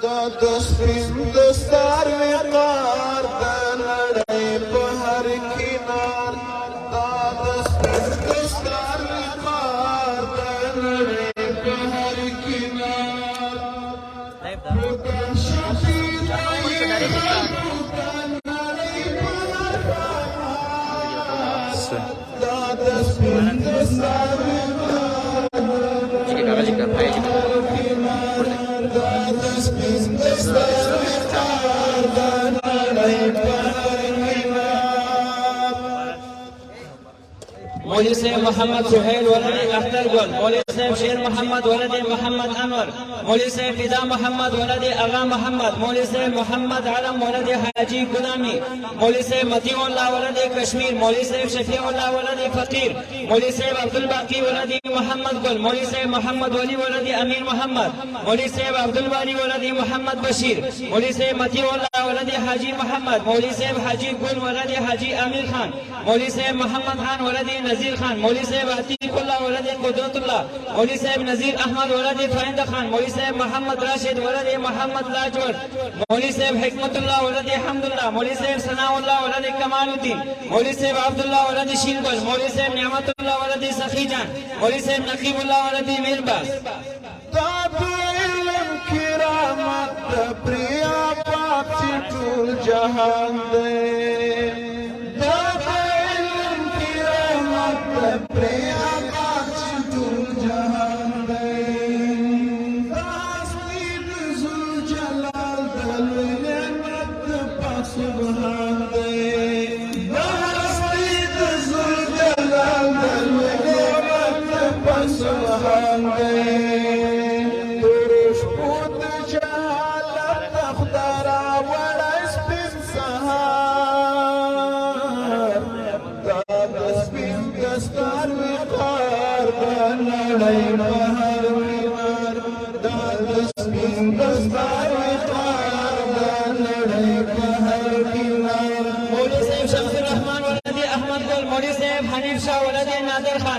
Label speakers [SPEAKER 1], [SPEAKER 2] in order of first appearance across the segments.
[SPEAKER 1] دا د سپین دستار وقار د نړۍ په هر کینار دا د سپین دستار وقار د نړۍ په هر کینار دا شفیع دا نړۍ په هر دا د سپین دستار
[SPEAKER 2] मौलवी साहब मोहम्मद सुहेल वलद अख्तर गुल, मौलवी साहब शेर मोहम्मद वलद मोहम्मद अनवर, मौलवी साहब फिदा मोहम्मद वलद आगा मोहम्मद, मौलवी साहब मोहम्मद आलम वलद हाजी गुलामी, मौलवी साहब मतीउल्लाह वलद कश्मीर, मौलवी साहब शफीउल्लाह वलद फकीर, मौलवी साहब अब्दुल बाकी वलद मोहम्मद गुल, मौलवी साहब मोहम्मद वली वलद अमीर मोहम्मद, मौलवी साहब अब्दुल वाली वलद मोहम्मद बशीर, मौलवी साहब मतीउल्लाह वलद हाजी मोहम्मद, मौलवी साहब हाजी गुल वलद हाजी आमिर खान, मौलवी साहब मोहम्मद खान वलद नजीर खान, मौलवी साहब अतीकुल्लाह वलद कुदरतुल्लाह, मौलवी साहब नजीर अहमद वलद फाइंदा खान, मौलवी साहब मोहम्मद राशिद वलद मोहम्मद लाजवर, मौलवी साहब हिकमतुल्लाह वलद हम्दुल्लाह, मौलवी साहब सनाउल्लाह वलद कमालुद्दीन, मौलवी साहब अब्दुल्लाह वलद शीरगुल, मौलवी साहब नियामतुल्लाह वलद सखीजान, मौलवी साहब नकीबुल्लाह वलद मीरबाज।
[SPEAKER 1] किरामत प्रिया पाक टूल जहान दे प्रिया पाक टूल जहान दे जुल जलाल दल नेमत पाक सुभान दे जुल जलाल दल नेमत पाक सुभान दे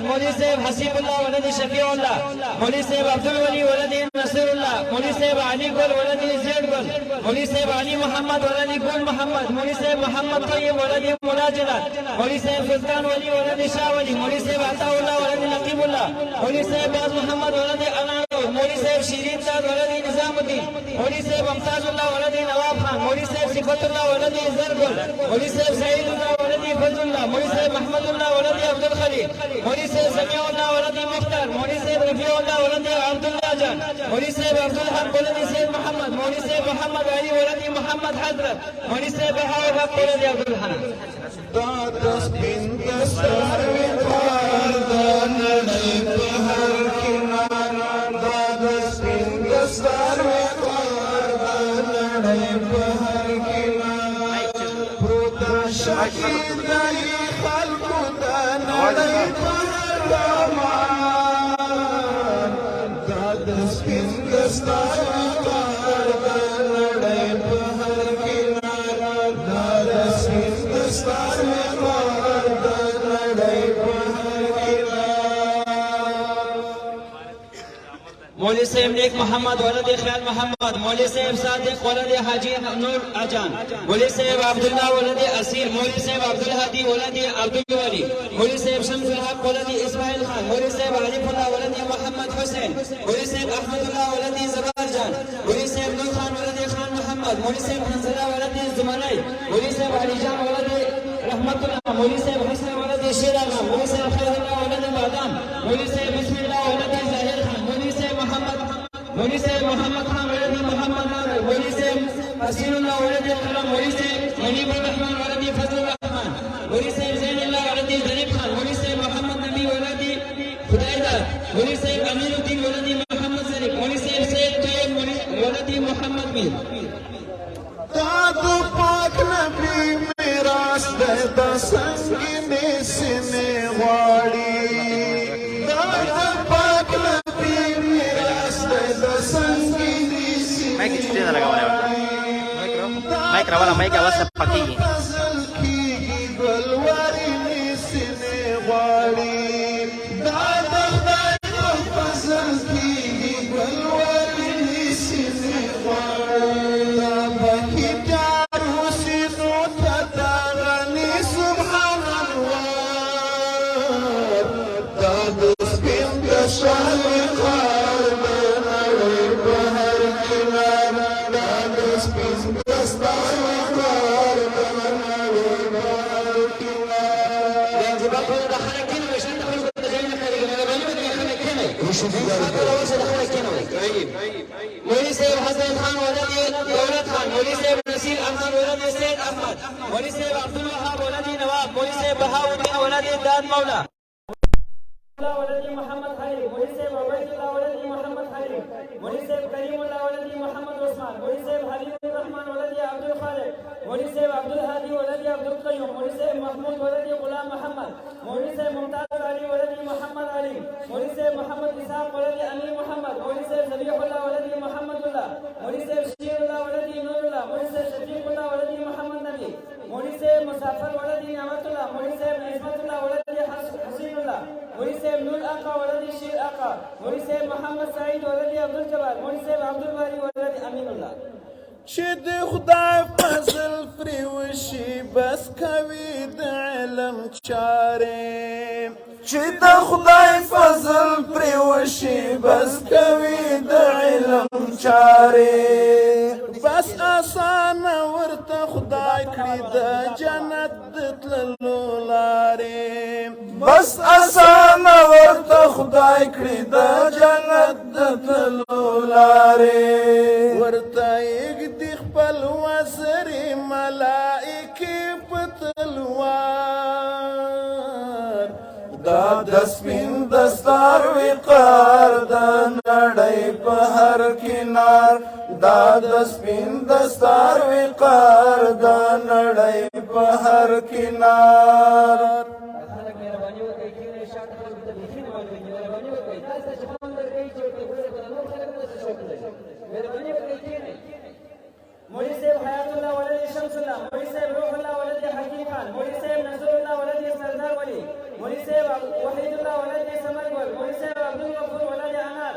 [SPEAKER 1] मौलवी साहब हसीबुल्लाह वलद शफीउल्लाह, मौलवी साहब अब्दुल वली वलद नसीरुल्लाह, मौलवी साहब अली गुल वलद ज़ैद गुल, मौलवी साहब अली मोहम्मद वलद गुल मोहम्मद, मौलवी साहब मोहम्मद तय्यब वलद मुलाजिला, मौलवी साहब सुल्तान वली वलद शाह वली, मौलवी साहब अताउल्लाह वलद नकीबुल्लाह, मौलवी साहब बाज मोहम्मद वलद अनानो, मौलवी साहब शीरीन साद वलद निजामुद्दीन, मौलवी साहब मुमताजुल्लाह वलद नवाब खान, मौलवी साहब सिफतुल्लाह वलद ज़रगुल, मौलवी साहब सईदुल्लाह वलद फजलुल्लाह, मौलवी साहब महमदुल्लाह वलद अब्दुल खलील, मौलवी साहब समीउल्लाह वलद मुख्तार, मौलवी साहब रफीउल्लाह वलद अब्दुल्लाह जान, मौलवी साहब अब्दुल हक वलद सैयद मोहम्मद, मौलवी साहब मोहम्मद अली वलद मोहम्मद हजरत, मौलवी साहब बहाउल हक वलद अब्दुल हनान। दादस बिन दस्तार विकार दानड़ै पहर किनार दादस बिन दस्तार विकार दानड़ै पहर किनार प्रोता शहीदाई खल्कु दानड़ै पहर दामान दादस बिन दस्तार विकार दानड़ै पहर किनार दादस बिन दस्तार
[SPEAKER 2] मौलवी साहब नेक मोहम्मद वलद ख्याल मोहम्मद, मौलवी साहब सादिक वलद हाजी नूर आजान, मौलवी साहब अब्दुल्लाह वलद असीर, मौलवी साहब अब्दुल हादी वलद अब्दुल वली, मौलवी साहब शम्सुल हक वलद इस्माइल खान, मौलवी साहब आरिफुल्लाह वलद मोहम्मद हुसैन, मौलवी साहब अहमदुल्लाह वलद जबार जान, मौलवी साहब नूर खान वलद खान मोहम्मद, मौलवी साहब हंसला वलद जुमलाई, मौलवी साहब अली जान वलद रहमतुल्लाह, मौलवी साहब हसन वलद शेर आगा, मौलवी साहब खैरुल्लाह वलद बादाम, मौलवी साहब बिस्मिल्लाह वलद जाहिर खान, मौलवी साहब मोहम्मद खान वलद मोहम्मद नार, मौलवी साहब हसीनुल्लाह वलद कलम, मौलवी साहब मनीबुर रहमान वलद फजलुर रहमान, मौलवी साहब ज़ैनुल्लाह वलद जरीब खान, मौलवी साहब मोहम्मद नबी वलद खुदाईदार, मौलवी साहब अमीरुद्दीन वलद मोहम्मद ज़रीब, मौलवी साहब सैयद तैयब वलद मोहम्मद मीर।
[SPEAKER 1] दादू पाक नबी मिरास देता संगीने सिने वाड़ी दादू पाक नबी मिरास देता संगीने सिने
[SPEAKER 3] माइक रवाला माइक आवाज से पकी
[SPEAKER 1] गजल की गलवारी में सिने वाड़ी दादा गजल की गलवारी में सिने वाड़ी مولوی صاحب حسن خان ولد دولت خان، مولوی صاحب نصیر احمد ولد سید احمد، مولوی صاحب عبدالوهاب ولد نواب، مولوی صاحب بهاءالدین ولد داد مولا، ولد محمد خلیل، مولوی صاحب عبید الله ولد محمد خلیل، مولوی صاحب کریم الله ولد محمد عثمان، مولوی صاحب حبیب الرحمن ولد عبدالخالق، مولوی صاحب عبدالهادی ولد عبدالقیوم، مولوی صاحب محمود ولد غلام محمد، مولوی صاحب ممتاز علی ولد محمد علی، مولوی صاحب محمد اسحاق ولد امیر محمد، مولوی صاحب ذبیح الله ولد محمد الله، مولوی صاحب شیر الله ولد نور الله، مولوی صاحب شفیق الله ولد محمد نبی، مولوی صاحب مسافر ولد نعمت الله، مولوی صاحب عصمت الله ولد حسین الله، مولوی صاحب نور آقا ولد شیر آقا، مولوی صاحب محمد سعید ولد عبدالجبار، مولوی صاحب عبدالباری ولد امین الله.
[SPEAKER 4] چې د خدای فضل پرې وشي بس کوي د علم چارې، چې د خدای فضل پرې وشي بس کوي د علم چارې، بس اسانه ورته خدای کړي د جنت د تللو لارې، بس اسانه ورته خدای کړي د جنت د تللو لارې، ورته یږدي خپل وزرې ملائکې په تلوار، دا د سپین دستار وقار د نړۍ په هر کنار، دا د سپین دستار وقار د نړۍ په هر کنار.
[SPEAKER 1] مولوی صاحب حیات الله ولد شمس الله، مولوی صاحب روح الله ولد حکیم خان، مولوی صاحب نصر الله ولد سردار ولی، مولوی صاحب وحید الله ولد سمر گل، مولوی صاحب عبدالغفور ولد انار،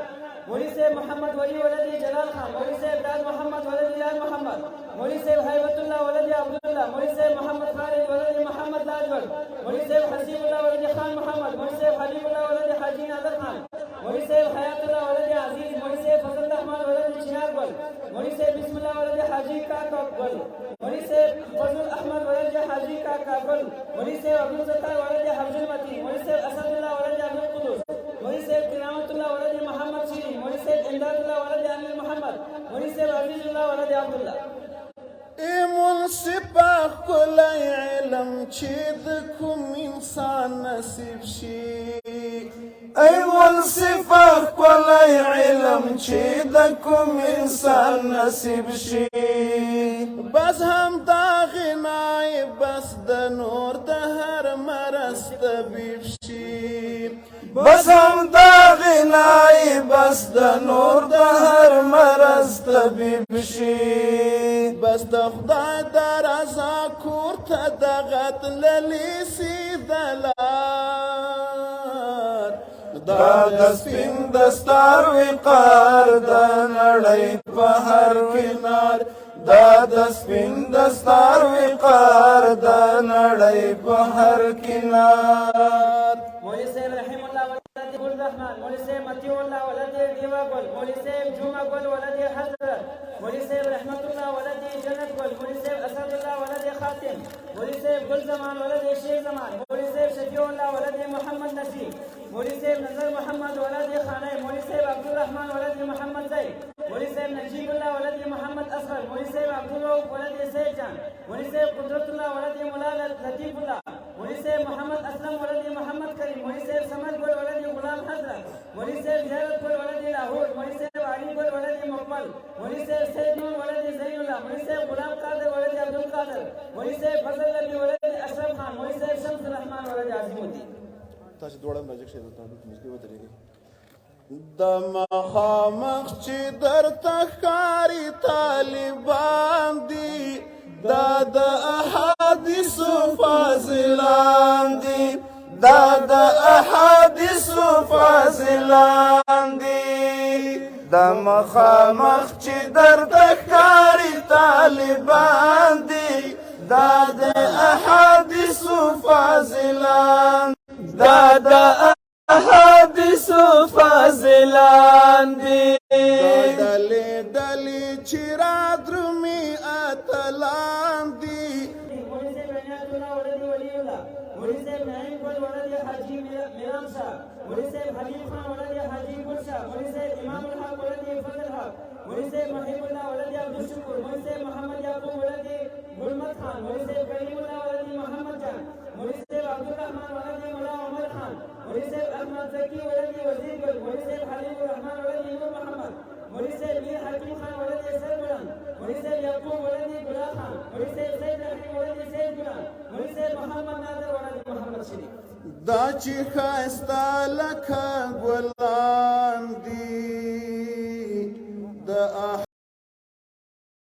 [SPEAKER 1] مولوی صاحب محمد ولی ولد جلال خان، مولوی صاحب داد محمد ولد یار محمد، مولوی صاحب حیبت الله ولد عبدالله، مولوی صاحب محمد خالد ولد محمد لاجور، مولوی صاحب حسیب الله ولد خان محمد، مولوی صاحب حبیب الله ولد حاجی نادر خان، مولوی صاحب حیات الله ولد عزیز، مولوی صاحب فضل الرحمن ولد چنار گل، مولوی صاحب بسم الله ولد حاجی کاکا گل، مولوی صاحب فضل احمد ولد حاجی کاکا گل، مولوی صاحب عبدالستار ولد حفظ المتی، مولوی صاحب اسد الله ولد عبدالقدوس، مولوی صاحب کرامت الله ولد محمد شیرین، مولوی صاحب امداد الله ولد امیر محمد، مولوی صاحب عزیز الله ولد عبدالله.
[SPEAKER 4] ای منصفه ښکلی علم چې د کوم انسان نصیب شي، ای منصفه ښکلی علم چې د کوم انسان نصیب شي، بس همدا غنای بس د نور د هر مرض طبیب شي، بس همدا غنای بس د نور د هر مرض طبیب شي، بس د خدای د رضا کور ته دغه تللي سیده لار، دا د سپین دستار وقار د نړۍ په هر کنار، دا د سپین دستار وقار د نړۍ په هر کنار.
[SPEAKER 1] مولوی صاحب رحم الله ولد گل رحمان، مولوی صاحب مطیع الله ولد دیوا گل، مولوی صاحب جمعه گل ولد حضرت، مولوی صاحب رحمت الله ولد جنت گل، مولوی صاحب اسد الله ولد خاتم، مولوی صاحب گل زمان ولد شیر زمان، مولوی صاحب شفیع الله ولد محمد نصیر، مولوی صاحب نظر محمد ولد خانه، مولوی صاحب عبدالرحمن ولد محمد زید، مولوی صاحب نجیب الله ولد محمد اصغر، مولوی صاحب عبدالرؤوف ولد سید جان، مولوی صاحب قدرت الله ولد مولا لطیف الله، مولوی صاحب محمد اسلم ولد محمد کریم، مولوی صاحب سمد گل ولد غلام حضرت، مولوی صاحب زیارت گل ولد لاہور، مولوی صاحب علی گل ولد مقبل، مولوی صاحب سید نور ولد زین اللہ، مولوی صاحب غلام قادر ولد عبدالقادر، مولوی صاحب فضل نبی ولد اشرف خان، مولوی صاحب شمس الرحمن ولد عظیم الدین.
[SPEAKER 4] تاسو دوړم راځي چې تاسو مسکی وترېږي د مخامخ چې درته ښکاري طالبان دي، دا د احادیثو فاضلان دي، دا د احادیثو فاضلان دي، د مخامخ چې درته ښکاري طالبان دي، دا د احادیثو فاضلان، دا د احادیثو فاضلان دي، ډلې ډلې چې را درومي اتلان دي،
[SPEAKER 1] مولوی صاحب عنایت الله ولد ولی الله، مولوی صاحب نعیم گل ولد حاجی میران شاه، مولوی صاحب حبیب خان ولد حاجی گل شاه، مولوی صاحب امام الحق ولد فضل حق، مولوی صاحب محب الله ولد عبدالشکر، مولوی صاحب محمد یعقوب ولد گلمت خان، مولوی صاحب کریم الله ولد محمد جان، مولوی صاحب عبدالرحمن ولد مولا عمر خان، مولوی صاحب احمد زکی ولد وزیر گل، مولوی صاحب حبیب الرحمن ولد نور محمد، مولوی صاحب میر حکیم خان ولد سربلند، مولوی صاحب یعقوب ولد گلا خان، مولوی صاحب سید رحیم ولد سید گلان، مولوی صاحب محمد نادر ولد محمد شریف.
[SPEAKER 4] دا چې ښایسته لکه ګل